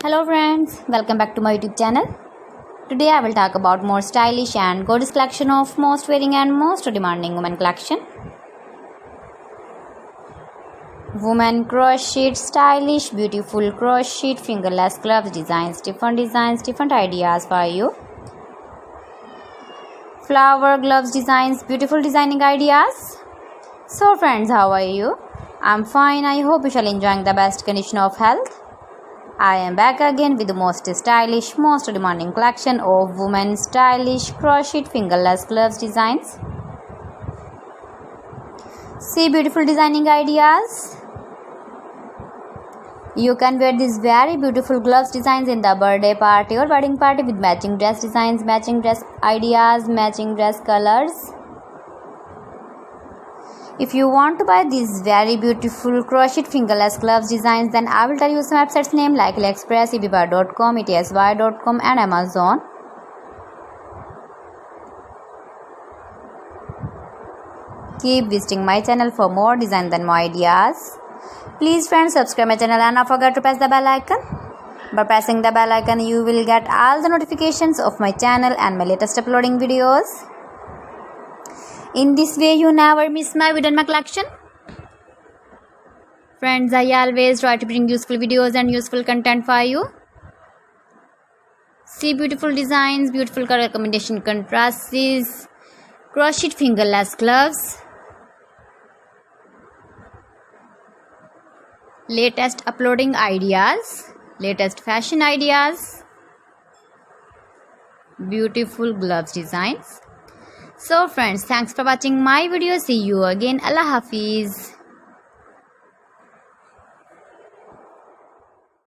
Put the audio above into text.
Hello friends, welcome back to my YouTube channel. Today I will talk about more stylish and gorgeous collection of most wearing and most demanding women collection. Women crochet, stylish, beautiful crochet, fingerless gloves, designs, different ideas for you. Flower gloves designs, beautiful designing ideas. So friends, how are you? I'm fine. I hope you shall enjoying the best condition of health. I am back again with the most stylish, most demanding collection of women's stylish crochet fingerless gloves designs. See beautiful designing ideas. You can wear these very beautiful gloves designs in the birthday party or wedding party with matching dress designs, matching dress ideas, matching dress colors. If you want to buy these very beautiful crochet fingerless gloves designs, then I will tell you some websites name like AliExpress, eBay.com, etsy.com and Amazon. Keep visiting my channel for more designs and more ideas. Please friends, subscribe my channel and don't forget to press the bell icon. By pressing the bell icon, you will get all the notifications of my channel and my latest uploading videos. In this way, you never miss my video and my collection. Friends, I always try to bring useful videos and useful content for you. See beautiful designs, beautiful color combination contrasts, crochet fingerless gloves, latest uploading ideas, latest fashion ideas, beautiful gloves designs. So friends, thanks for watching my video. See you again. Allah Hafiz.